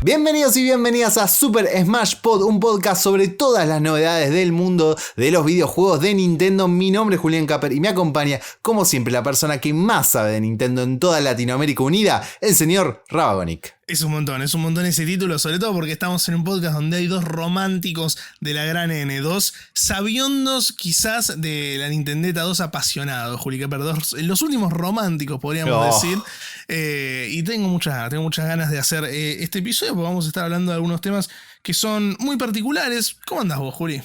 Bienvenidos y bienvenidas a Super Smash Pod, un podcast sobre todas las novedades del mundo de los videojuegos de Nintendo. Mi nombre es Julián Capper y me acompaña, como siempre, la persona que más sabe de Nintendo en toda Latinoamérica Unida, el señor Rabagonic. Es un montón ese título, sobre todo porque estamos en un podcast donde hay dos románticos de la gran N2, sabiondos quizás de la Nintendeta, dos apasionados, Juli Capper, los últimos románticos podríamos decir, y tengo muchas ganas de hacer este episodio porque vamos a estar hablando de algunos temas que son muy particulares. ¿Cómo andás vos, Juli?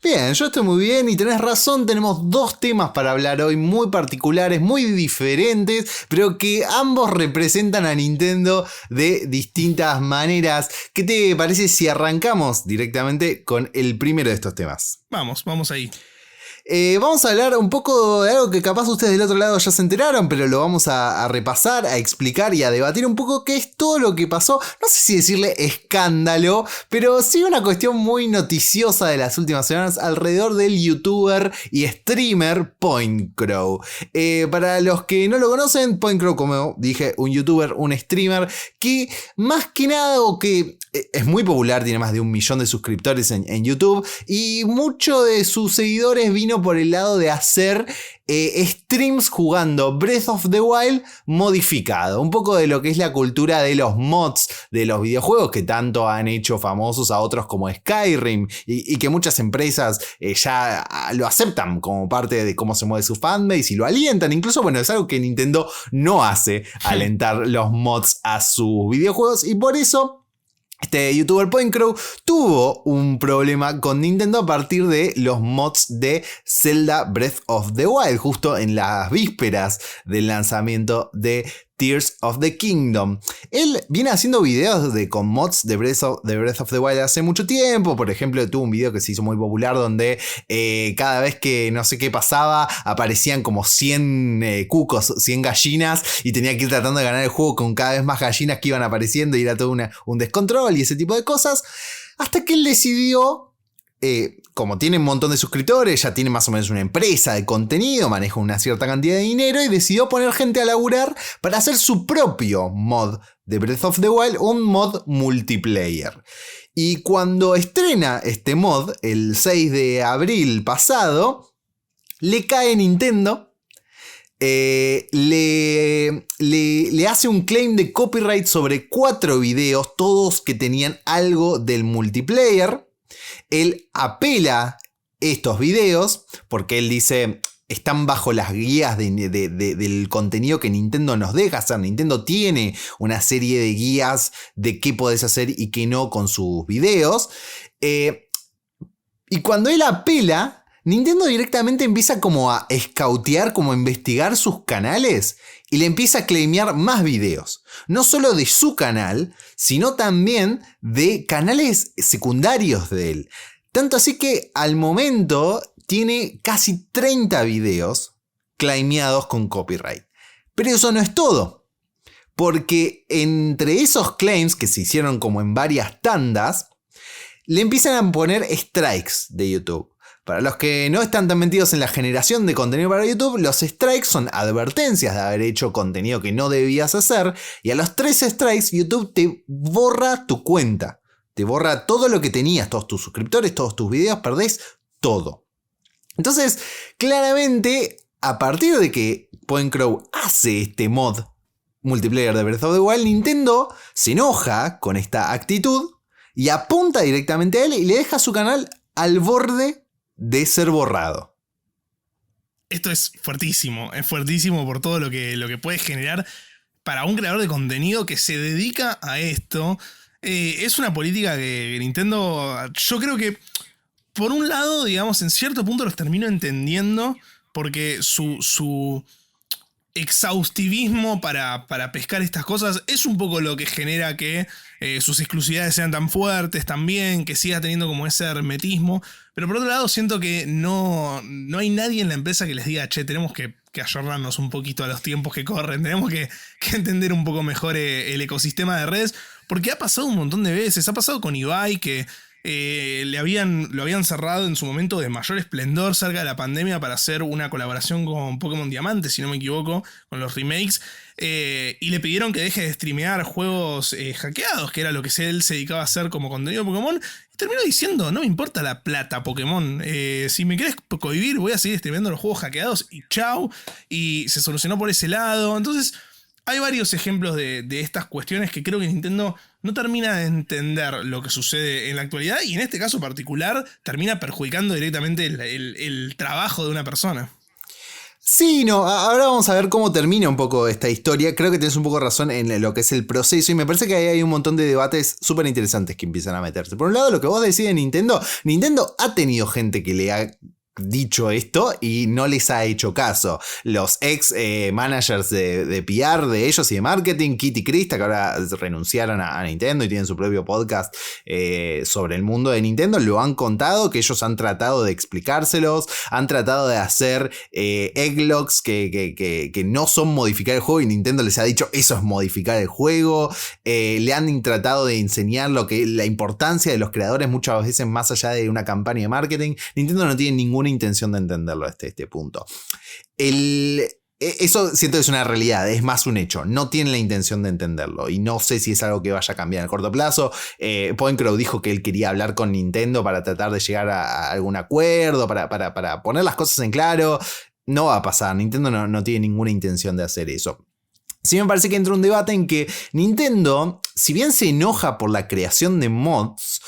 Bien, yo estoy muy bien y tenés razón, tenemos dos temas para hablar hoy muy particulares, muy diferentes, pero que ambos representan a Nintendo de distintas maneras. ¿Qué te parece si arrancamos directamente con el primero de estos temas? Vamos ahí. Vamos a hablar un poco de algo que capaz ustedes del otro lado ya se enteraron, pero lo vamos a repasar, a explicar y a debatir un poco qué es todo lo que pasó. No sé si decirle escándalo, pero sí una cuestión muy noticiosa de las últimas semanas alrededor del youtuber y streamer PointCrow. Para los que no lo conocen, PointCrow, como dije, un youtuber, un streamer que más que nada o que es muy popular, tiene más de 1 millón de suscriptores en YouTube y muchos de sus seguidores vino por el lado de hacer streams jugando Breath of the Wild modificado. Un poco de lo que es la cultura de los mods de los videojuegos que tanto han hecho famosos a otros como Skyrim y que muchas empresas ya lo aceptan como parte de cómo se mueve su fanbase y lo alientan. Incluso, bueno, es algo que Nintendo no hace, alentar los mods a sus videojuegos, y por eso este youtuber PointCrow tuvo un problema con Nintendo a partir de los mods de Zelda Breath of the Wild, justo en las vísperas del lanzamiento de Tears of the Kingdom. Él viene haciendo videos con mods de Breath of the Wild hace mucho tiempo. Por ejemplo, tuvo un video que se hizo muy popular donde cada vez que no sé qué pasaba aparecían como 100 cucos, 100 gallinas, y tenía que ir tratando de ganar el juego con cada vez más gallinas que iban apareciendo y era todo un descontrol y ese tipo de cosas. Hasta que él decidió, como tiene un montón de suscriptores, ya tiene más o menos una empresa de contenido, maneja una cierta cantidad de dinero y decidió poner gente a laburar para hacer su propio mod de Breath of the Wild, un mod multiplayer. Y cuando estrena este mod, el 6 de abril pasado, le cae Nintendo. Le hace un claim de copyright sobre 4 videos, todos que tenían algo del multiplayer. Él apela estos videos porque él dice están bajo las guías del contenido que Nintendo nos deja hacer. Nintendo tiene una serie de guías de qué podés hacer y qué no con sus videos. Y cuando él apela, Nintendo directamente empieza como a escautear, como a investigar sus canales y le empieza a claimear más videos. No solo de su canal, sino también de canales secundarios de él. Tanto así que al momento tiene casi 30 videos claimeados con copyright. Pero eso no es todo. Porque entre esos claims que se hicieron como en varias tandas, le empiezan a poner strikes de YouTube. Para los que no están tan metidos en la generación de contenido para YouTube, los strikes son advertencias de haber hecho contenido que no debías hacer, y a los 3 strikes YouTube te borra tu cuenta. Te borra todo lo que tenías, todos tus suscriptores, todos tus videos, perdés todo. Entonces, claramente, a partir de que PointCrow hace este mod multiplayer de Breath of the Wild, Nintendo se enoja con esta actitud y apunta directamente a él y le deja su canal al borde de ser borrado. Esto es fuertísimo por todo lo que puede generar para un creador de contenido que se dedica a esto. Es una política que Nintendo, yo creo que por un lado, digamos, en cierto punto los termino entendiendo, porque su exhaustivismo para pescar estas cosas es un poco lo que genera que sus exclusividades sean tan fuertes también, que siga teniendo como ese hermetismo. Pero por otro lado siento que no hay nadie en la empresa que les diga, che, tenemos que ayornarnos un poquito a los tiempos que corren, tenemos que entender un poco mejor el ecosistema de redes, porque ha pasado un montón de veces. Ha pasado con Ibai, que lo habían cerrado en su momento de mayor esplendor cerca de la pandemia para hacer una colaboración con Pokémon Diamante, si no me equivoco, con los remakes. Y le pidieron que deje de streamear juegos hackeados, que era lo que él se dedicaba a hacer como contenido Pokémon. Y terminó diciendo, no me importa la plata Pokémon, si me querés cohibir voy a seguir streameando los juegos hackeados y chau. Y se solucionó por ese lado. Entonces hay varios ejemplos de estas cuestiones que creo que Nintendo no termina de entender lo que sucede en la actualidad y en este caso particular termina perjudicando directamente el trabajo de una persona. Sí, no, ahora vamos a ver cómo termina un poco esta historia. Creo que tienes un poco razón en lo que es el proceso y me parece que ahí hay un montón de debates súper interesantes que empiezan a meterse. Por un lado, lo que vos decís de Nintendo ha tenido gente que le ha dicho esto y no les ha hecho caso. Los ex managers de PR de ellos y de marketing, Kitty y Krista, que ahora renunciaron a Nintendo y tienen su propio podcast sobre el mundo de Nintendo, lo han contado, que ellos han tratado de explicárselos, han tratado de hacer egglogs que no son modificar el juego y Nintendo les ha dicho eso es modificar el juego. Le han tratado de enseñar la importancia de los creadores muchas veces más allá de una campaña de marketing. Nintendo no tiene ninguna intención de entenderlo hasta este punto. Eso siento que es una realidad, es más un hecho. No tiene la intención de entenderlo y no sé si es algo que vaya a cambiar en el corto plazo. PointCrow dijo que él quería hablar con Nintendo para tratar de llegar a algún acuerdo, para poner las cosas en claro. No va a pasar, Nintendo no tiene ninguna intención de hacer eso. Sí me parece que entra un debate en que Nintendo, si bien se enoja por la creación de mods,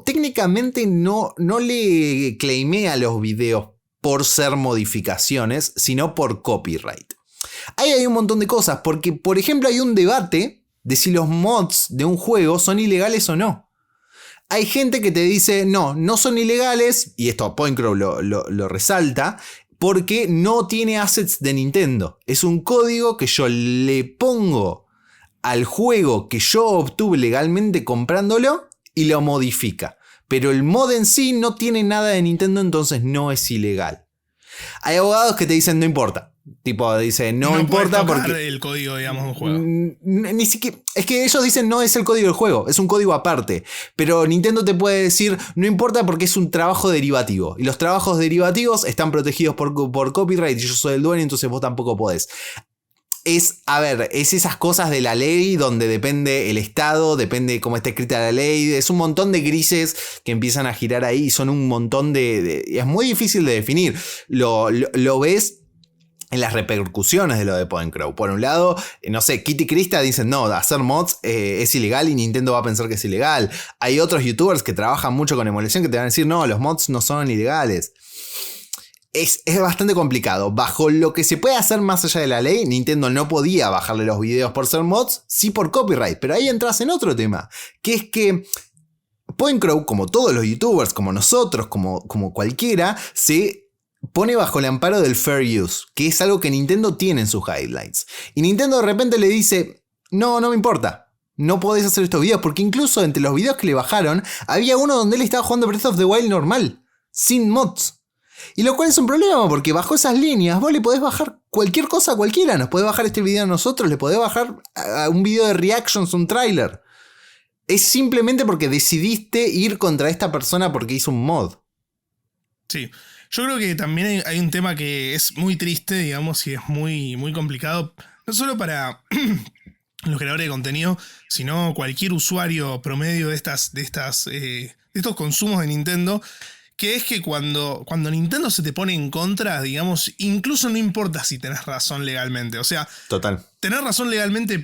técnicamente no le claimea los videos por ser modificaciones, sino por copyright. Ahí hay un montón de cosas, porque por ejemplo hay un debate de si los mods de un juego son ilegales o no. Hay gente que te dice, no son ilegales, y esto PointCrow lo resalta, porque no tiene assets de Nintendo. Es un código que yo le pongo al juego que yo obtuve legalmente comprándolo y lo modifica. Pero el mod en sí no tiene nada de Nintendo, entonces no es ilegal. Hay abogados que te dicen no importa. Tipo, dice no importa porque el código, digamos, de un juego. Ni siquiera, es que ellos dicen no es el código del juego, es un código aparte. Pero Nintendo te puede decir no importa porque es un trabajo derivativo. Y los trabajos derivativos están protegidos por copyright. Y yo soy el dueño, entonces vos tampoco podés. Es esas cosas de la ley donde depende el estado, depende cómo está escrita la ley. Es un montón de grises que empiezan a girar ahí y son un montón es muy difícil de definir. Lo ves en las repercusiones de lo de PointCrow. Por un lado, no sé, Kitty y Krista dicen no, hacer mods es ilegal y Nintendo va a pensar que es ilegal. Hay otros youtubers que trabajan mucho con emulación que te van a decir no, los mods no son ilegales. Es bastante complicado. Bajo lo que se puede hacer más allá de la ley, Nintendo no podía bajarle los videos por ser mods, sí por copyright. Pero ahí entras en otro tema, que es que PointCrow, como todos los youtubers, como nosotros, como cualquiera, se pone bajo el amparo del fair use, que es algo que Nintendo tiene en sus guidelines. Y Nintendo de repente le dice, no me importa, no podés hacer estos videos, porque incluso entre los videos que le bajaron, había uno donde él estaba jugando Breath of the Wild normal, sin mods. Y lo cual es un problema, porque bajo esas líneas vos le podés bajar cualquier cosa a cualquiera. Nos podés bajar este video a nosotros, le podés bajar a un video de reactions, un tráiler. Es simplemente porque decidiste ir contra esta persona porque hizo un mod. Sí. Yo creo que también hay un tema que es muy triste, digamos, y es muy, muy complicado, no solo para los creadores de contenido, sino cualquier usuario promedio de estos consumos de Nintendo, que es que cuando Nintendo se te pone en contra, digamos, incluso no importa si tenés razón legalmente. O sea, total. Tener razón legalmente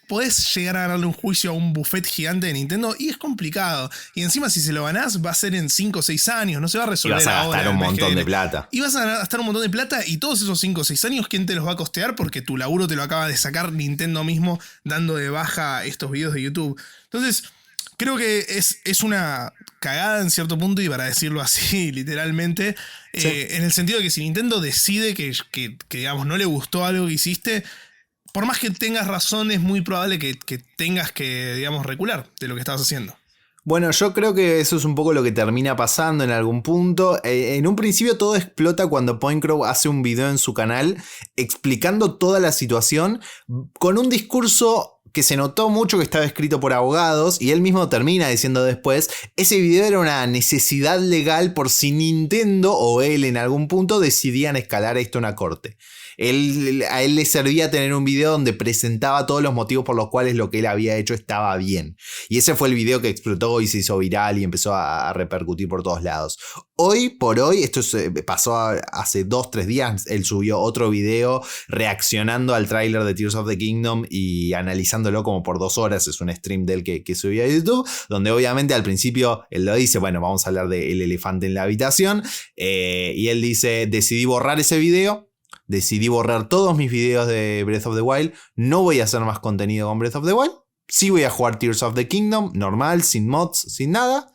podés llegar a ganarle un juicio a un buffet gigante de Nintendo y es complicado. Y encima si se lo ganás va a ser en 5 o 6 años, no se va a resolver ahora. Y vas a gastar un montón de plata. Y vas a gastar un montón de plata y todos esos 5 o 6 años, ¿quién te los va a costear? Porque tu laburo te lo acaba de sacar Nintendo mismo dando de baja estos videos de YouTube. Entonces, creo que es una cagada en cierto punto y para decirlo así literalmente, sí. En el sentido de que si Nintendo decide que digamos no le gustó algo que hiciste, por más que tengas razón, es muy probable que tengas que, digamos, recular de lo que estabas haciendo. Bueno, yo creo que eso es un poco lo que termina pasando en algún punto. En un principio todo explota cuando PointCrow hace un video en su canal explicando toda la situación con un discurso que se notó mucho que estaba escrito por abogados y él mismo termina diciendo después, ese video era una necesidad legal por si Nintendo o él en algún punto decidían escalar esto a una corte. A él le servía tener un video donde presentaba todos los motivos por los cuales lo que él había hecho estaba bien. Y ese fue el video que explotó y se hizo viral y empezó a repercutir por todos lados. Hoy por hoy, esto pasó hace 2-3 días, él subió otro video reaccionando al tráiler de Tears of the Kingdom y analizándolo como por 2 horas. Es un stream de él que subió a YouTube, donde obviamente al principio él lo dice, bueno, vamos a hablar del elefante en la habitación. Y él dice, decidí borrar ese video. Decidí borrar todos mis videos de Breath of the Wild. No voy a hacer más contenido con Breath of the Wild. Sí voy a jugar Tears of the Kingdom, normal, sin mods, sin nada.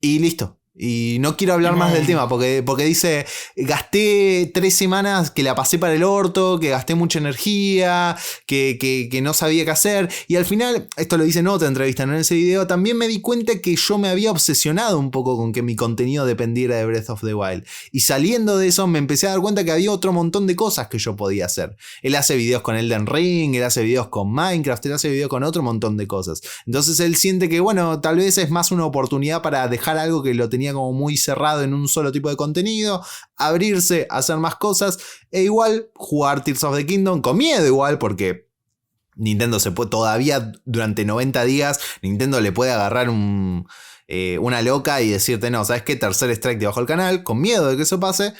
Y listo. Y no quiero hablar más del tema porque dice, gasté 3 semanas que la pasé para el orto, que gasté mucha energía, que no sabía qué hacer. Y al final, esto lo dice en otra entrevista, no en ese video, también me di cuenta que yo me había obsesionado un poco con que mi contenido dependiera de Breath of the Wild. Y saliendo de eso me empecé a dar cuenta que había otro montón de cosas que yo podía hacer. Él hace videos con Elden Ring, él hace videos con Minecraft, él hace videos con otro montón de cosas. Entonces él siente que, bueno, tal vez es más una oportunidad para dejar algo que lo tenía como muy cerrado en un solo tipo de contenido, abrirse, hacer más cosas e igual jugar Tears of the Kingdom con miedo igual porque Nintendo se puede todavía durante 90 días Nintendo le puede agarrar una loca y decirte no, ¿sabes qué? Tercer strike debajo del canal, con miedo de que eso pase.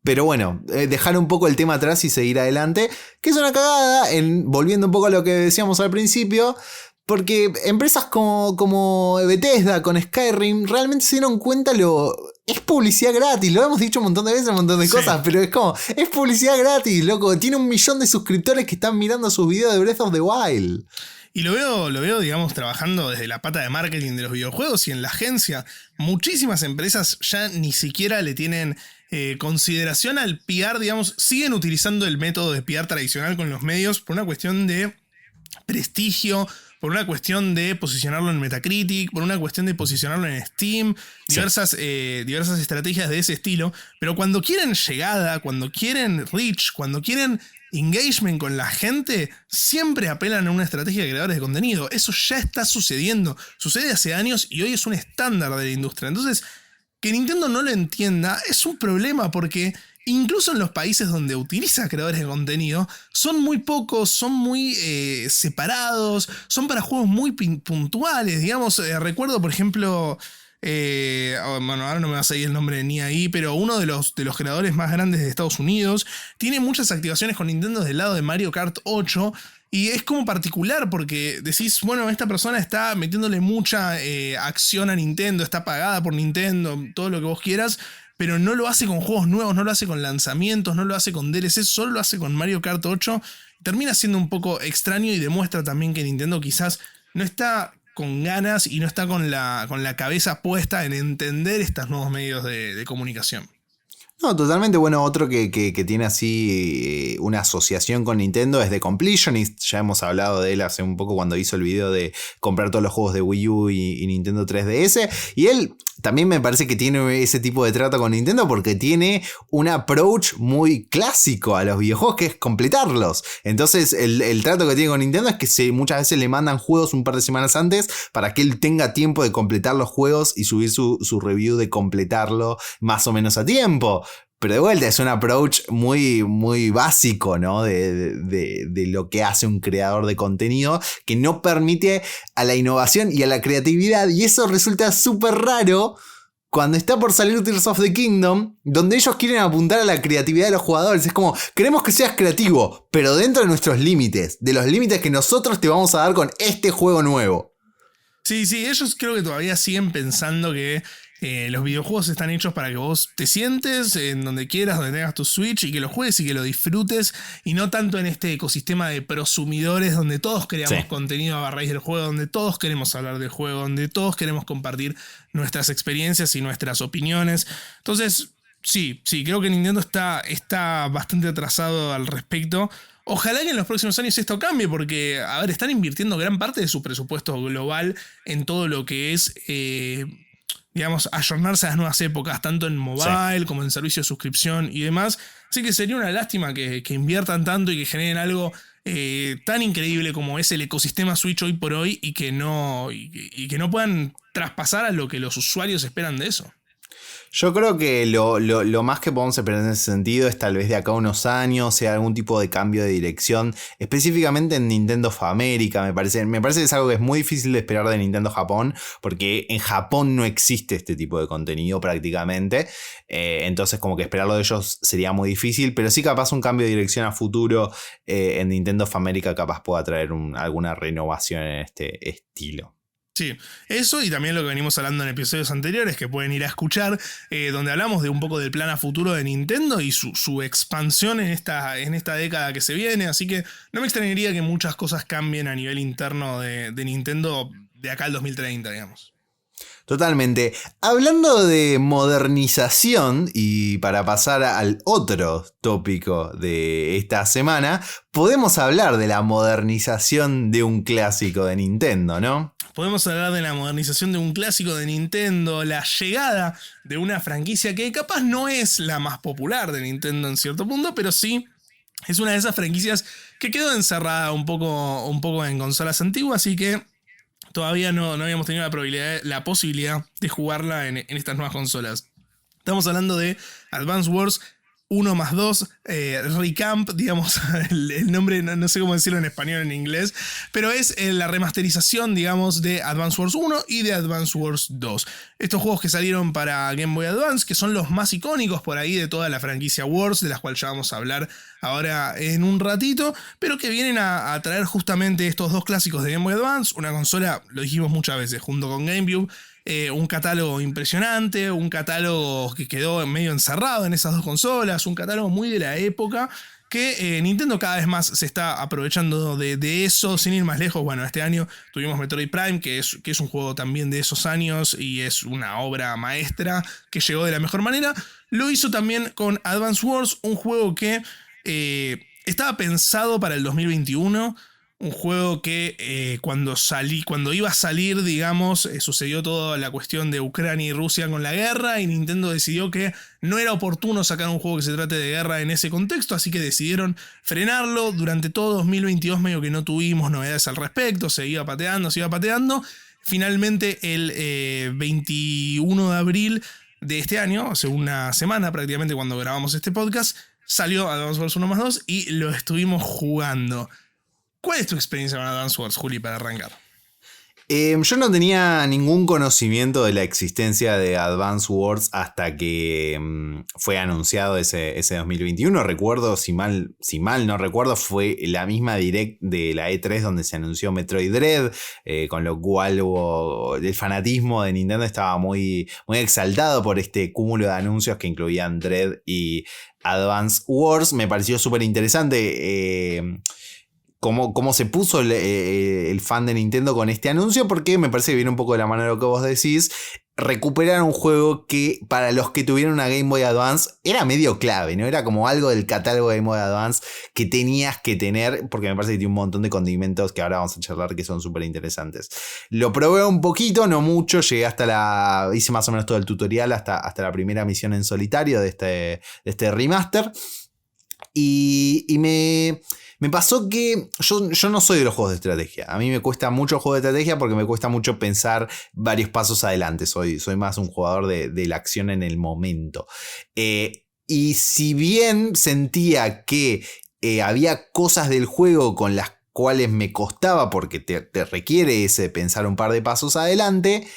Pero bueno, dejar un poco el tema atrás y seguir adelante, que es una cagada, volviendo un poco a lo que decíamos al principio. Porque empresas como Bethesda con Skyrim realmente se dieron cuenta es publicidad gratis, lo hemos dicho un montón de veces, un montón de cosas, pero es como, es publicidad gratis, loco, tiene 1 millón de suscriptores que están mirando sus videos de Breath of the Wild. Y lo veo, digamos, trabajando desde la pata de marketing de los videojuegos y en la agencia. Muchísimas empresas ya ni siquiera le tienen consideración al PR, digamos, siguen utilizando el método de PR tradicional con los medios por una cuestión de prestigio, por una cuestión de posicionarlo en Metacritic, por una cuestión de posicionarlo en Steam, diversas estrategias de ese estilo. Pero cuando quieren llegada, cuando quieren reach, cuando quieren engagement con la gente, siempre apelan a una estrategia de creadores de contenido. Eso ya está sucediendo. Sucede hace años y hoy es un estándar de la industria. Entonces, que Nintendo no lo entienda es un problema porque incluso en los países donde utiliza creadores de contenido, son muy pocos, son muy separados, son para juegos muy puntuales. Digamos, recuerdo, por ejemplo, bueno, ahora no me va a salir el nombre ni ahí, pero uno de los creadores más grandes de Estados Unidos tiene muchas activaciones con Nintendo del lado de Mario Kart 8. Y es como particular porque decís, bueno, esta persona está metiéndole mucha acción a Nintendo, está pagada por Nintendo, todo lo que vos quieras, pero no lo hace con juegos nuevos, no lo hace con lanzamientos, no lo hace con DLC, solo lo hace con Mario Kart 8. Termina siendo un poco extraño y demuestra también que Nintendo quizás no está con ganas y no está con la cabeza puesta en entender estos nuevos medios de comunicación. No, totalmente. Bueno, otro que tiene así una asociación con Nintendo es The Completionist. Ya hemos hablado de él hace un poco cuando hizo el video de comprar todos los juegos de Wii U y Nintendo 3DS. Y él también me parece que tiene ese tipo de trato con Nintendo porque tiene un approach muy clásico a los videojuegos, que es completarlos. Entonces el trato que tiene con Nintendo es que muchas veces le mandan juegos un par de semanas antes para que él tenga tiempo de completar los juegos y subir su review de completarlo más o menos a tiempo. Pero de vuelta es un approach muy, muy básico, ¿no? De lo que hace un creador de contenido, que no permite a la innovación y a la creatividad. Y eso resulta súper raro cuando está por salir Tears of the Kingdom, donde ellos quieren apuntar a la creatividad de los jugadores. Es como, queremos que seas creativo, pero dentro de nuestros límites, de los límites que nosotros te vamos a dar con este juego nuevo. Sí, ellos creo que todavía siguen pensando que los videojuegos están hechos para que vos te sientes en donde quieras, donde tengas tu Switch y que lo juegues y que lo disfrutes, y no tanto en este ecosistema de prosumidores donde todos creamos contenido a raíz del juego, donde todos queremos hablar del juego, donde todos queremos compartir nuestras experiencias y nuestras opiniones. Entonces, sí, creo que Nintendo está bastante atrasado al respecto. Ojalá que en los próximos años esto cambie porque, a ver, están invirtiendo gran parte de su presupuesto global en todo lo que es digamos, ayornarse a las nuevas épocas, tanto en mobile como en servicio de suscripción y demás. Así que sería una lástima que inviertan tanto y que generen algo tan increíble como es el ecosistema Switch hoy por hoy y que no puedan traspasar a lo que los usuarios esperan de eso. Yo creo que lo más que podemos esperar en ese sentido es tal vez de acá a unos años sea algún tipo de cambio de dirección, específicamente en Nintendo of America. Me parece que es algo que es muy difícil de esperar de Nintendo Japón, porque en Japón no existe este tipo de contenido prácticamente. Entonces como que esperarlo de ellos sería muy difícil, pero sí capaz un cambio de dirección a futuro en Nintendo of America capaz pueda traer alguna renovación en este estilo. Sí, eso y también lo que venimos hablando en episodios anteriores que pueden ir a escuchar, donde hablamos de un poco del plan a futuro de Nintendo y su expansión en esta década que se viene, así que no me extrañaría que muchas cosas cambien a nivel interno de Nintendo de acá al 2030, digamos. Totalmente. Hablando de modernización, y para pasar al otro tópico de esta semana, podemos hablar de la modernización de un clásico de Nintendo, ¿no? Podemos hablar de la modernización de un clásico de Nintendo, la llegada de una franquicia que capaz no es la más popular de Nintendo en cierto punto, pero sí es una de esas franquicias que quedó encerrada un poco en consolas antiguas y que todavía no habíamos tenido la posibilidad de jugarla en estas nuevas consolas. Estamos hablando de Advance Wars 1+2, Recamp, digamos, el nombre no sé cómo decirlo en español o en inglés, pero es la remasterización, digamos, de Advance Wars 1 y de Advance Wars 2. Estos juegos que salieron para Game Boy Advance, que son los más icónicos por ahí de toda la franquicia Wars, de las cuales ya vamos a hablar ahora en un ratito, pero que vienen a traer justamente estos dos clásicos de Game Boy Advance, una consola, lo dijimos muchas veces, junto con GameCube, un catálogo impresionante, un catálogo que quedó medio encerrado en esas dos consolas, un catálogo muy de la época que Nintendo cada vez más se está aprovechando de eso, sin ir más lejos. Bueno, este año tuvimos Metroid Prime, que es un juego también de esos años y es una obra maestra que llegó de la mejor manera. Lo hizo también con Advance Wars, un juego que estaba pensado para el 2021. Un juego que cuando iba a salir, digamos, sucedió toda la cuestión de Ucrania y Rusia con la guerra y Nintendo decidió que no era oportuno sacar un juego que se trate de guerra en ese contexto, así que decidieron frenarlo. Durante todo 2022 medio que no tuvimos novedades al respecto, se iba pateando. Finalmente el 21 de abril de este año, hace una semana prácticamente cuando grabamos este podcast, salió Advance Wars 1+2 y lo estuvimos jugando. ¿Cuál es tu experiencia con Advance Wars, Juli, para arrancar? Yo no tenía ningún conocimiento de la existencia de Advance Wars hasta que fue anunciado ese 2021. Recuerdo, si mal no recuerdo, fue la misma direct de la E3 donde se anunció Metroid Dread, con lo cual el fanatismo de Nintendo estaba muy, muy exaltado por este cúmulo de anuncios que incluían Dread y Advance Wars. Me pareció súper interesante cómo se puso el fan de Nintendo con este anuncio, porque me parece que viene un poco de la mano de lo que vos decís. Recuperar un juego que para los que tuvieron una Game Boy Advance era medio clave, ¿no? Era como algo del catálogo de Game Boy Advance que tenías que tener, porque me parece que tiene un montón de condimentos que ahora vamos a charlar que son súper interesantes. Lo probé un poquito, no mucho, llegué hice más o menos todo el tutorial hasta la primera misión en solitario de este remaster. Y me pasó que yo no soy de los juegos de estrategia. A mí me cuesta mucho el juego de estrategia porque me cuesta mucho pensar varios pasos adelante. Soy más un jugador de la acción en el momento. Y si bien sentía que había cosas del juego con las cuales me costaba porque te requiere ese pensar un par de pasos adelante,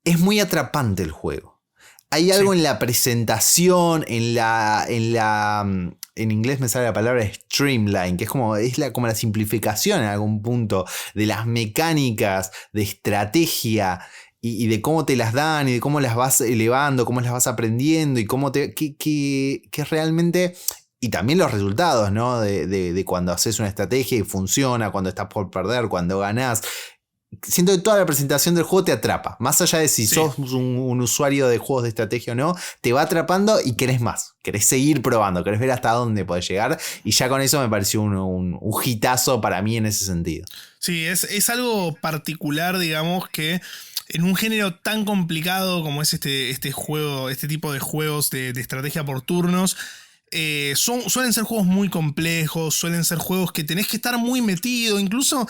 es muy atrapante el juego. Hay algo en la presentación, en inglés me sale la palabra streamline, que es como la simplificación en algún punto de las mecánicas de estrategia y de cómo te las dan y de cómo las vas elevando, cómo las vas aprendiendo y cómo que realmente. Y también los resultados, ¿no? De cuando haces una estrategia y funciona, cuando estás por perder, cuando ganás. Siento que toda la presentación del juego te atrapa. Más allá de si sos un usuario de juegos de estrategia o no, te va atrapando y querés más. Querés seguir probando, querés ver hasta dónde podés llegar. Y ya con eso me pareció un hitazo para mí en ese sentido. Sí, es algo particular, digamos, que en un género tan complicado como es este juego, este tipo de juegos de estrategia por turnos, suelen ser juegos muy complejos, suelen ser juegos que tenés que estar muy metido, incluso,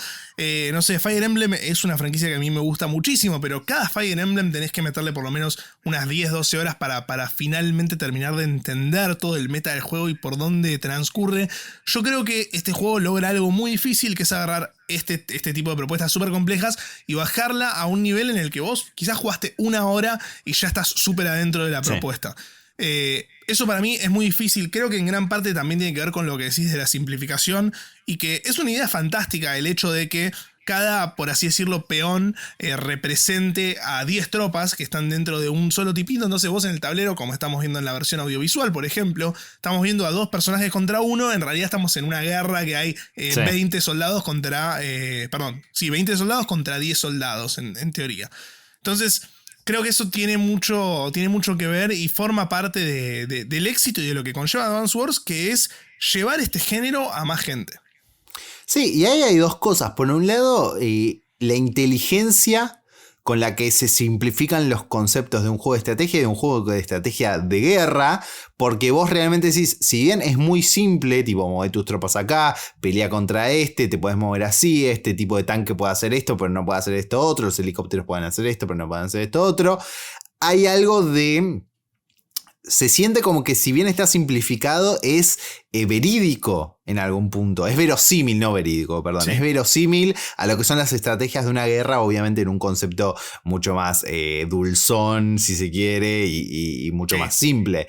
no sé, Fire Emblem es una franquicia que a mí me gusta muchísimo, pero cada Fire Emblem tenés que meterle por lo menos unas 10, 12 horas para finalmente terminar de entender todo el meta del juego y por dónde transcurre. Yo creo que este juego logra algo muy difícil, que es agarrar este tipo de propuestas súper complejas y bajarla a un nivel en el que vos quizás jugaste una hora y ya estás súper adentro de la propuesta. Eso para mí es muy difícil. Creo que en gran parte también tiene que ver con lo que decís de la simplificación y que es una idea fantástica el hecho de que cada, por así decirlo, peón represente a 10 tropas que están dentro de un solo tipito. Entonces vos en el tablero, como estamos viendo en la versión audiovisual, por ejemplo, estamos viendo a 2 personajes contra uno. En realidad estamos en una guerra que hay 20 soldados contra... 20 soldados contra 10 soldados, en teoría. Entonces... creo que eso tiene mucho que ver y forma parte del éxito y de lo que conlleva Advance Wars, que es llevar este género a más gente. Sí, y ahí hay dos cosas. Por un lado, la inteligencia con la que se simplifican los conceptos de un juego de estrategia y de un juego de estrategia de guerra, porque vos realmente decís, si bien es muy simple, tipo, mover tus tropas acá, pelea contra te puedes mover así, este tipo de tanque puede hacer esto, pero no puede hacer esto otro, los helicópteros pueden hacer esto, pero no pueden hacer esto otro, hay algo de... se siente como que si bien está simplificado, es verídico en algún punto. Es verosímil, no verídico, perdón. Sí. Es verosímil a lo que son las estrategias de una guerra, obviamente en un concepto mucho más dulzón, si se quiere, y mucho más simple.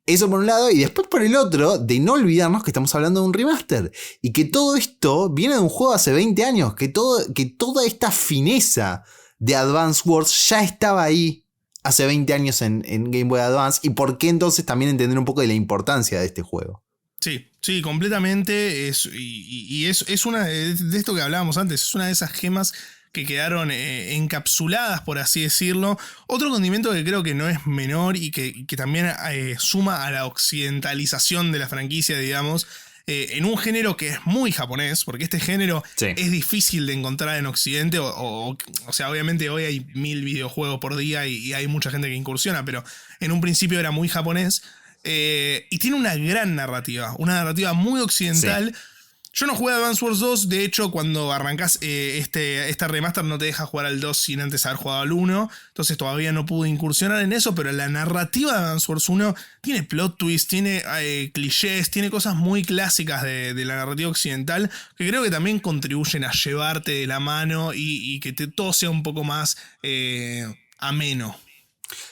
Eso por un lado, y después por el otro, de no olvidarnos que estamos hablando de un remaster. Y que todo esto viene de un juego hace 20 años. Que toda esta fineza de Advance Wars ya estaba ahí hace 20 años en Game Boy Advance, y por qué entonces también entender un poco de la importancia de este juego. Sí, completamente. Es una de esto que hablábamos antes, es una de esas gemas que quedaron encapsuladas, por así decirlo. Otro condimento que creo que no es menor y que también suma a la occidentalización de la franquicia, digamos, en un género que es muy japonés, porque este género es difícil de encontrar en Occidente, o sea, obviamente hoy hay 1000 videojuegos por día y hay mucha gente que incursiona, pero en un principio era muy japonés, y tiene una gran narrativa, una narrativa muy occidental. Sí. Yo no jugué a Advance Wars 2, de hecho cuando arrancás esta remaster no te deja jugar al 2 sin antes haber jugado al 1, entonces todavía no pude incursionar en eso, pero la narrativa de Advance Wars 1 tiene plot twists, tiene clichés, tiene cosas muy clásicas de la narrativa occidental que creo que también contribuyen a llevarte de la mano y que todo sea un poco más ameno.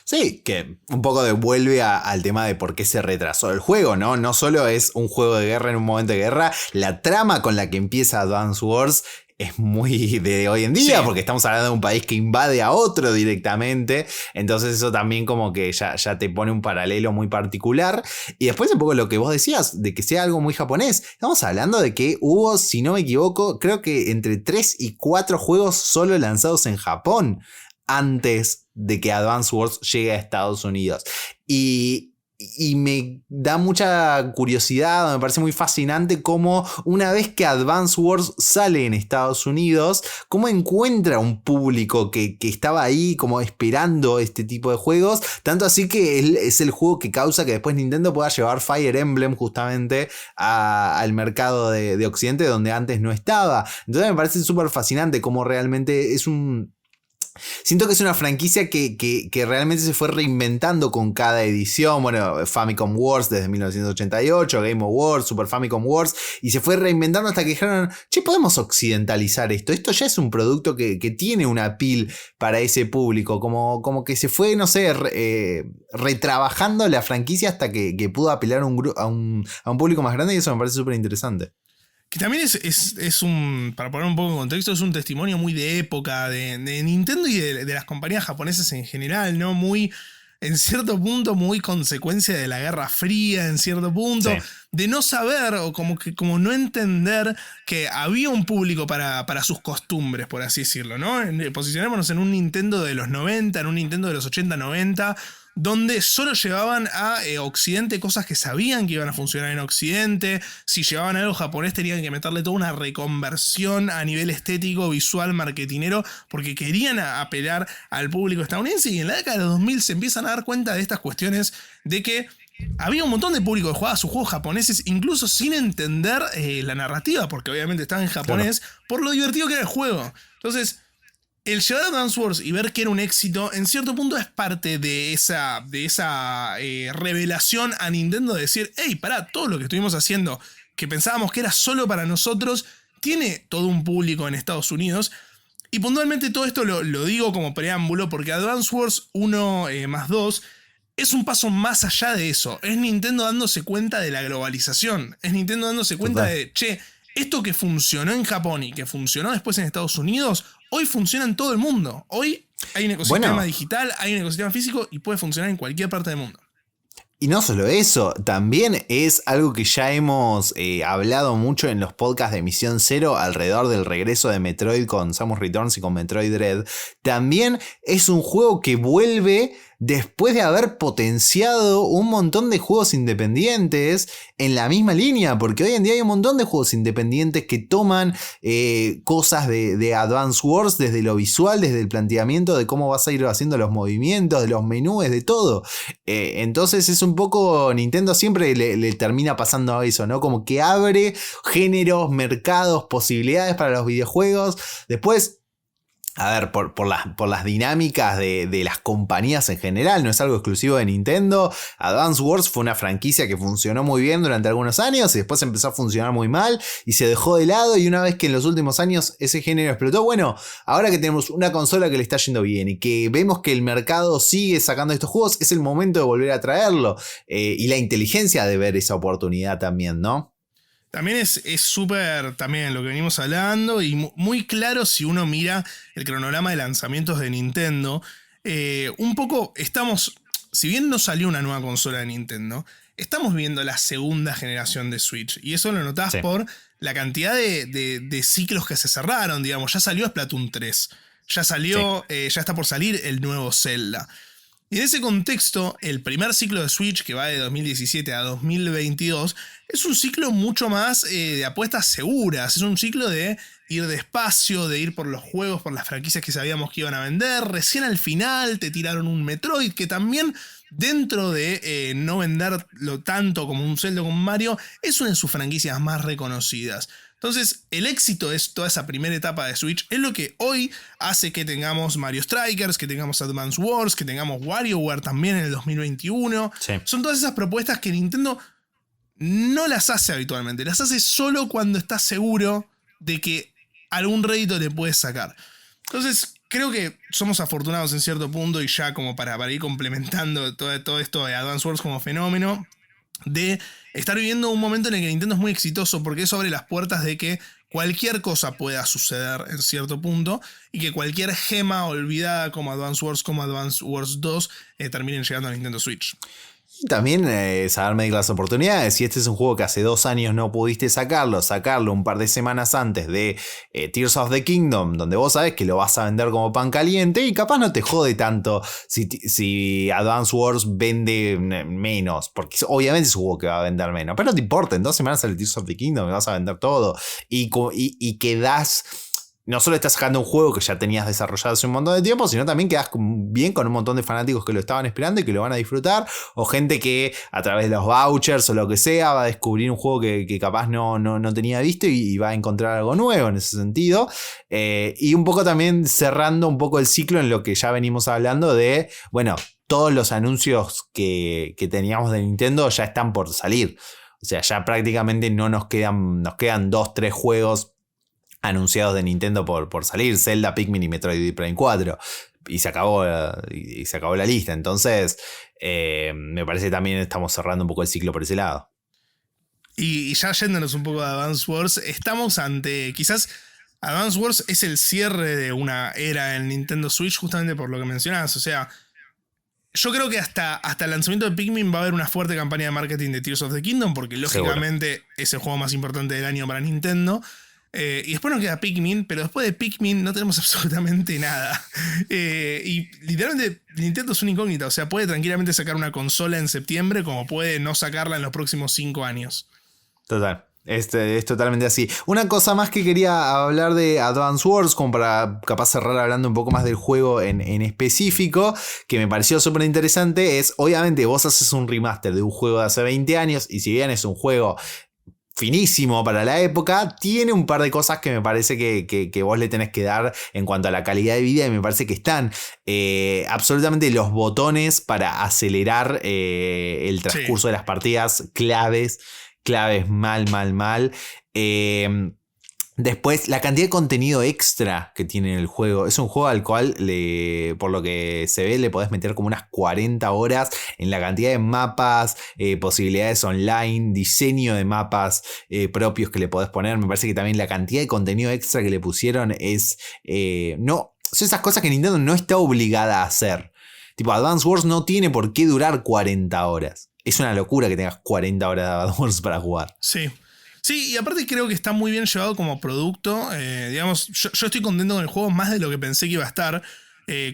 Sí, que un poco devuelve al tema de por qué se retrasó el juego, ¿no? No solo es un juego de guerra en un momento de guerra, la trama con la que empieza Advance Wars es muy de hoy en día, porque estamos hablando de un país que invade a otro directamente, entonces eso también como que ya te pone un paralelo muy particular. Y después un poco lo que vos decías, de que sea algo muy japonés, estamos hablando de que hubo, si no me equivoco, creo que entre 3 y 4 juegos solo lanzados en Japón antes de que Advance Wars llegue a Estados Unidos. Y me da mucha curiosidad, me parece muy fascinante cómo una vez que Advance Wars sale en Estados Unidos, cómo encuentra un público que estaba ahí como esperando este tipo de juegos, tanto así que es el juego que causa que después Nintendo pueda llevar Fire Emblem justamente al mercado de Occidente, donde antes no estaba. Entonces me parece súper fascinante cómo realmente es un... siento que es una franquicia que realmente se fue reinventando con cada edición. Bueno, Famicom Wars desde 1988, Game Wars, Super Famicom Wars, y se fue reinventando hasta que dijeron, che, podemos occidentalizar esto. Esto ya es un producto que tiene una appeal para ese público. Como que se fue, no sé, retrabajando la franquicia hasta que pudo apelar a un público más grande, y eso me parece súper interesante. Que también es un, para poner un poco en contexto, es un testimonio muy de época de Nintendo y de las compañías japonesas en general, ¿no? Muy, en cierto punto, muy consecuencia de la Guerra Fría, en cierto punto, de no saber o como no entender que había un público para sus costumbres, por así decirlo, ¿no? Posicionémonos en un Nintendo de los 90, en un Nintendo de los 80-90, donde solo llevaban a Occidente cosas que sabían que iban a funcionar en Occidente. Si llevaban algo japonés tenían que meterle toda una reconversión a nivel estético, visual, marketinero, porque querían apelar al público estadounidense. Y en la década de los 2000 se empiezan a dar cuenta de estas cuestiones de que había un montón de público que jugaba sus juegos japoneses, incluso sin entender la narrativa, porque obviamente estaba en japonés, por lo divertido que era el juego. Entonces, el llevar a Advance Wars y ver que era un éxito, en cierto punto es parte de esa revelación a Nintendo de decir, hey, pará, todo lo que estuvimos haciendo, que pensábamos que era solo para nosotros, tiene todo un público en Estados Unidos. Y puntualmente todo esto lo digo como preámbulo porque Advance Wars 1 más 2 es un paso más allá de eso. Es Nintendo dándose cuenta de la globalización. Es Nintendo dándose cuenta de, che, esto que funcionó en Japón y que funcionó después en Estados Unidos, hoy funciona en todo el mundo. Hoy hay un ecosistema digital, hay un ecosistema físico y puede funcionar en cualquier parte del mundo. Y no solo eso, también es algo que ya hemos hablado mucho en los podcasts de Misión Zero alrededor del regreso de Metroid con Samus Returns y con Metroid Dread. También es un juego que vuelve después de haber potenciado un montón de juegos independientes en la misma línea, porque hoy en día hay un montón de juegos independientes que toman cosas de Advance Wars desde lo visual, desde el planteamiento de cómo vas a ir haciendo los movimientos, de los menús, de todo. Entonces es un poco, Nintendo siempre le termina pasando a eso, ¿no? Como que abre géneros, mercados, posibilidades para los videojuegos. Después, a ver, por las dinámicas de las compañías en general, no es algo exclusivo de Nintendo. Advance Wars fue una franquicia que funcionó muy bien durante algunos años y después empezó a funcionar muy mal y se dejó de lado, y una vez que en los últimos años ese género explotó, bueno, ahora que tenemos una consola que le está yendo bien y que vemos que el mercado sigue sacando estos juegos, es el momento de volver a traerlo, y la inteligencia de ver esa oportunidad también, ¿no? También es súper también lo que venimos hablando y muy claro si uno mira el cronograma de lanzamientos de Nintendo. Un poco estamos, si bien no salió una nueva consola de Nintendo, estamos viendo la segunda generación de Switch. Y eso lo notás por la cantidad de ciclos que se cerraron, digamos. Ya salió Splatoon 3, ya salió, ya está por salir el nuevo Zelda. Y en ese contexto, el primer ciclo de Switch, que va de 2017 a 2022, es un ciclo mucho más de apuestas seguras. Es un ciclo de ir despacio, de ir por los juegos, por las franquicias que sabíamos que iban a vender. Recién al final te tiraron un Metroid, que también, dentro de no venderlo tanto como un Zelda o como un Mario, es una de sus franquicias más reconocidas. Entonces, el éxito de toda esa primera etapa de Switch es lo que hoy hace que tengamos Mario Strikers, que tengamos Advance Wars, que tengamos WarioWare también en el 2021. Sí. Son todas esas propuestas que Nintendo no las hace habitualmente. Las hace solo cuando está seguro de que algún rédito le puedes sacar. Entonces, creo que somos afortunados en cierto punto, y ya como para ir complementando todo esto de Advance Wars como fenómeno, de estar viviendo un momento en el que Nintendo es muy exitoso, porque eso abre las puertas de que cualquier cosa pueda suceder en cierto punto y que cualquier gema olvidada como Advance Wars 2 terminen llegando a Nintendo Switch. Y también saber medir las oportunidades. Si este es un juego que hace 2 años no pudiste sacarlo un par de semanas antes de Tears of the Kingdom, donde vos sabés que lo vas a vender como pan caliente, y capaz no te jode tanto si Advance Wars vende menos, porque obviamente es un juego que va a vender menos, pero no te importa, en 2 semanas sale Tears of the Kingdom y vas a vender todo, y quedás... No solo estás sacando un juego que ya tenías desarrollado hace un montón de tiempo, sino también quedas bien con un montón de fanáticos que lo estaban esperando y que lo van a disfrutar, o gente que a través de los vouchers o lo que sea va a descubrir un juego que capaz no tenía visto y va a encontrar algo nuevo en ese sentido. Y un poco también cerrando un poco el ciclo en lo que ya venimos hablando de, bueno, todos los anuncios que teníamos de Nintendo ya están por salir. O sea, ya prácticamente nos quedan 2-3 juegos anunciados de Nintendo por salir: Zelda, Pikmin y Metroid Prime 4. Y se acabó la lista. Entonces, me parece que también estamos cerrando un poco el ciclo por ese lado. Y ya yéndonos un poco a Advance Wars, estamos ante... Quizás Advance Wars es el cierre de una era en Nintendo Switch, justamente por lo que mencionabas. O sea, yo creo que hasta el lanzamiento de Pikmin va a haber una fuerte campaña de marketing de Tears of the Kingdom, porque lógicamente es el juego más importante del año para Nintendo. Y después nos queda Pikmin, pero después de Pikmin no tenemos absolutamente nada. Y literalmente Nintendo es una incógnita. O sea, puede tranquilamente sacar una consola en septiembre, como puede no sacarla en los próximos 5 años. Total. Es totalmente así. Una cosa más que quería hablar de Advance Wars, como para capaz cerrar hablando un poco más del juego en específico, que me pareció súper interesante, es obviamente vos haces un remaster de un juego de hace 20 años y si bien es un juego finísimo para la época, tiene un par de cosas que me parece que vos le tenés que dar en cuanto a la calidad de vida y me parece que están absolutamente los botones para acelerar el transcurso de las partidas claves mal. Después, la cantidad de contenido extra que tiene el juego. Es un juego al cual, por lo que se ve, le podés meter como unas 40 horas en la cantidad de mapas, posibilidades online, diseño de mapas propios que le podés poner. Me parece que también la cantidad de contenido extra que le pusieron es... no, son esas cosas que Nintendo no está obligada a hacer. Tipo, Advance Wars no tiene por qué durar 40 horas. Es una locura que tengas 40 horas de Advance Wars para jugar. Sí. Sí, y aparte creo que está muy bien llevado como producto. Digamos, yo estoy contento con el juego más de lo que pensé que iba a estar.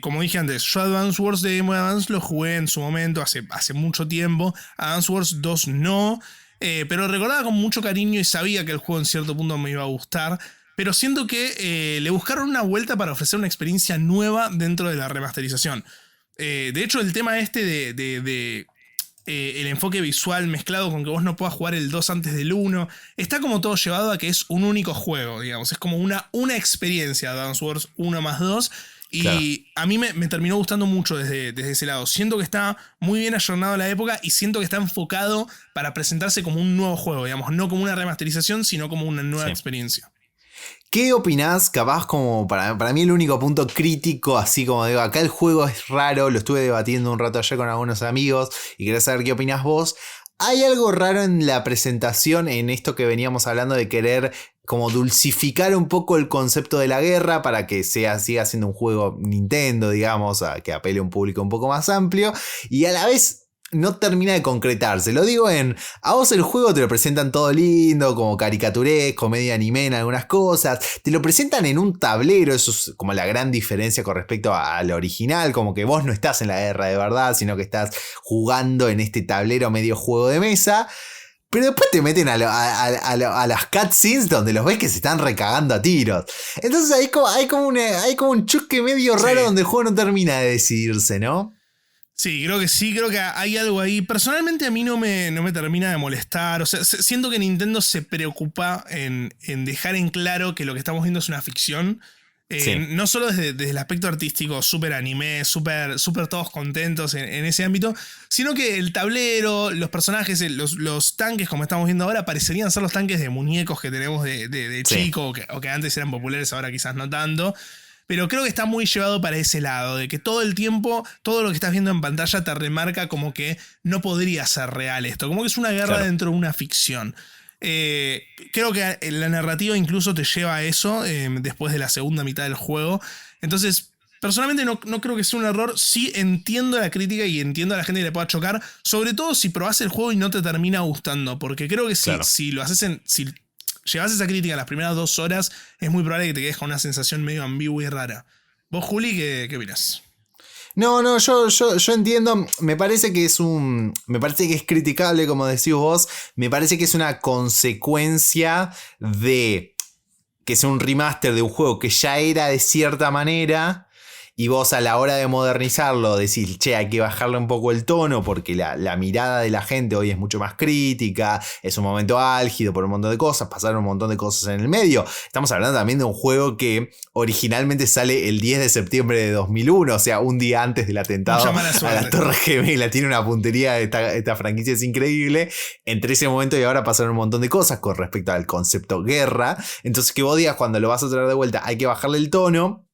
Como dije antes, yo Advance Wars de Game Boy Advance lo jugué en su momento, hace mucho tiempo. Advance Wars 2 no. Pero recordaba con mucho cariño y sabía que el juego en cierto punto me iba a gustar. Pero siento que le buscaron una vuelta para ofrecer una experiencia nueva dentro de la remasterización. De hecho, el tema este de el enfoque visual mezclado con que vos no puedas jugar el 2 antes del 1, está como todo llevado a que es un único juego, digamos. Es como una experiencia Advance Wars 1 más 2. Y claro, a mí me terminó gustando mucho desde ese lado. Siento que está muy bien ayornado a la época y siento que está enfocado para presentarse como un nuevo juego, digamos. No como una remasterización, sino como una nueva experiencia. ¿Qué opinás? Capaz como para mí el único punto crítico, así como digo, acá el juego es raro, lo estuve debatiendo un rato ayer con algunos amigos y quería saber qué opinás vos. Hay algo raro en la presentación, en esto que veníamos hablando de querer como dulcificar un poco el concepto de la guerra para que siga siendo un juego Nintendo, digamos, que apele a un público un poco más amplio y a la vez no termina de concretarse. Lo digo a vos el juego te lo presentan todo lindo, como caricaturesco, medio anime en algunas cosas. Te lo presentan en un tablero, eso es como la gran diferencia con respecto al original, como que vos no estás en la guerra de verdad, sino que estás jugando en este tablero medio juego de mesa. Pero después te meten a las cutscenes donde los ves que se están recagando a tiros. Entonces hay como un choque medio raro donde el juego no termina de decidirse, ¿no? Sí, creo que hay algo ahí. Personalmente a mí no me termina de molestar. O sea, siento que Nintendo se preocupa en dejar en claro que lo que estamos viendo es una ficción. Sí. No solo desde el aspecto artístico, súper anime, súper todos contentos en ese ámbito, sino que el tablero, los personajes, los tanques, como estamos viendo ahora, parecerían ser los tanques de muñecos que tenemos de chico, o que antes eran populares, ahora quizás no tanto. Pero creo que está muy llevado para ese lado, de que todo el tiempo, todo lo que estás viendo en pantalla te remarca como que no podría ser real esto, como que es una guerra dentro de una ficción. Creo que la narrativa incluso te lleva a eso después de la segunda mitad del juego. Entonces, personalmente no creo que sea un error. Sí entiendo la crítica y entiendo a la gente que le pueda chocar, sobre todo si probás el juego y no te termina gustando, porque creo que si lo haces si llevas esa crítica las primeras 2 horas, es muy probable que te quedes con una sensación medio ambigua y rara. ¿Vos, Juli, qué opinás? No, yo entiendo, me parece que es criticable, como decís vos, me parece que es una consecuencia de que sea un remaster de un juego que ya era de cierta manera. Y vos a la hora de modernizarlo decís, che, hay que bajarle un poco el tono porque la mirada de la gente hoy es mucho más crítica, es un momento álgido por un montón de cosas, pasaron un montón de cosas en el medio. Estamos hablando también de un juego que originalmente sale el 10 de septiembre de 2001, o sea, un día antes del atentado a la Torre Gemela. Tiene una puntería, esta franquicia es increíble. Entre ese momento y ahora pasaron un montón de cosas con respecto al concepto guerra. Entonces que vos digas cuando lo vas a traer de vuelta hay que bajarle el tono.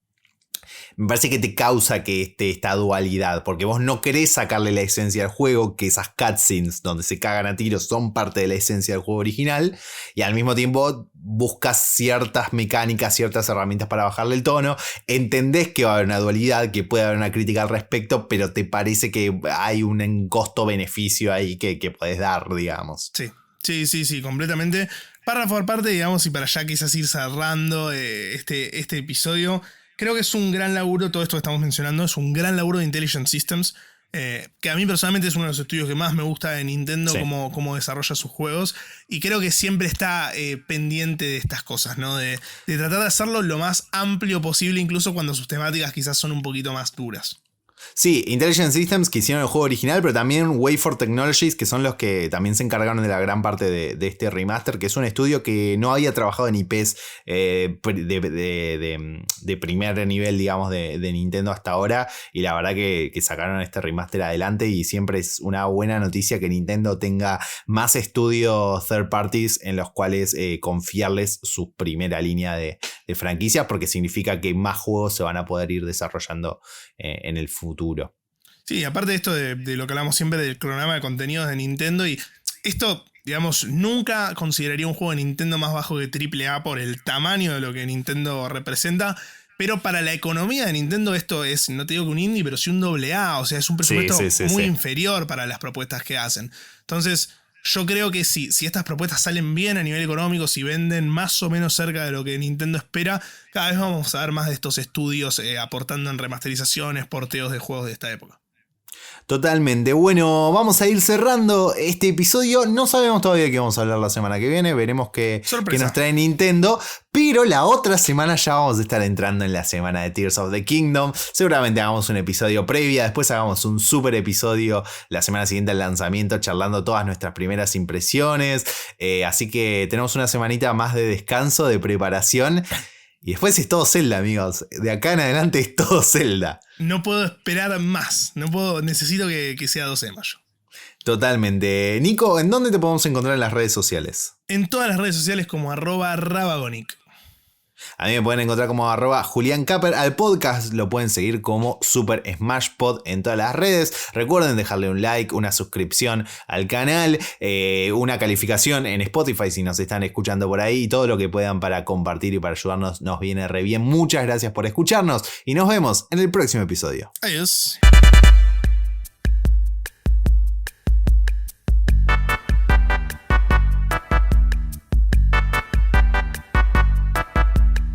Me parece que te causa que esté esta dualidad, porque vos no querés sacarle la esencia al juego, que esas cutscenes donde se cagan a tiros son parte de la esencia del juego original, y al mismo tiempo buscas ciertas mecánicas, ciertas herramientas para bajarle el tono. Entendés que va a haber una dualidad, que puede haber una crítica al respecto, pero te parece que hay un costo-beneficio ahí que podés dar, digamos. Sí, completamente. Párrafo por parte, digamos, y para ya quizás ir cerrando este episodio. Creo que es un gran laburo, todo esto que estamos mencionando, es un gran laburo de Intelligent Systems. Que a mí personalmente es uno de los estudios que más me gusta de Nintendo, Sí. cómo desarrolla sus juegos. Y creo que siempre está pendiente de estas cosas, ¿no? De tratar de hacerlo lo más amplio posible, incluso cuando sus temáticas quizás son un poquito más duras. Sí, Intelligent Systems que hicieron el juego original, pero también Wayford Technologies, que son los que también se encargaron de la gran parte de este remaster, que es un estudio que no había trabajado en IPs de primer nivel, digamos, de Nintendo hasta ahora, y la verdad que sacaron este remaster adelante, y siempre es una buena noticia que Nintendo tenga más estudios third parties en los cuales confiarles su primera línea de franquicias, porque significa que más juegos se van a poder ir desarrollando en el futuro. Sí, aparte de esto de lo que hablamos siempre del cronograma de contenidos de Nintendo, y esto, digamos, nunca consideraría un juego de Nintendo más bajo que AAA por el tamaño de lo que Nintendo representa, pero para la economía de Nintendo esto es, no te digo que un indie, pero sí un AA, o sea, es un presupuesto muy inferior para las propuestas que hacen. Entonces, yo creo que si estas propuestas salen bien a nivel económico, si venden más o menos cerca de lo que Nintendo espera, cada vez vamos a ver más de estos estudios aportando en remasterizaciones, porteos de juegos de esta época. Totalmente. Bueno, vamos a ir cerrando este episodio. No sabemos todavía qué vamos a hablar la semana que viene. Veremos qué nos trae Nintendo. Pero la otra semana ya vamos a estar entrando en la semana de Tears of the Kingdom. Seguramente hagamos un episodio previa. Después hagamos un super episodio la semana siguiente al lanzamiento, charlando todas nuestras primeras impresiones. Así que tenemos una semanita más de descanso, de preparación. Y después es todo Zelda, amigos. De acá en adelante es todo Zelda. No puedo esperar más. Necesito que sea 12 de mayo. Totalmente. Nico, ¿en dónde te podemos encontrar en las redes sociales? En todas las redes sociales como @rabagonic. A mí me pueden encontrar como @JulianCaper. Al podcast lo pueden seguir como Super Smash Pod en todas las redes. Recuerden dejarle un like, una suscripción al canal, una calificación en Spotify si nos están escuchando por ahí, y todo lo que puedan para compartir y para ayudarnos nos viene re bien. Muchas gracias por escucharnos y nos vemos en el próximo episodio. Adiós.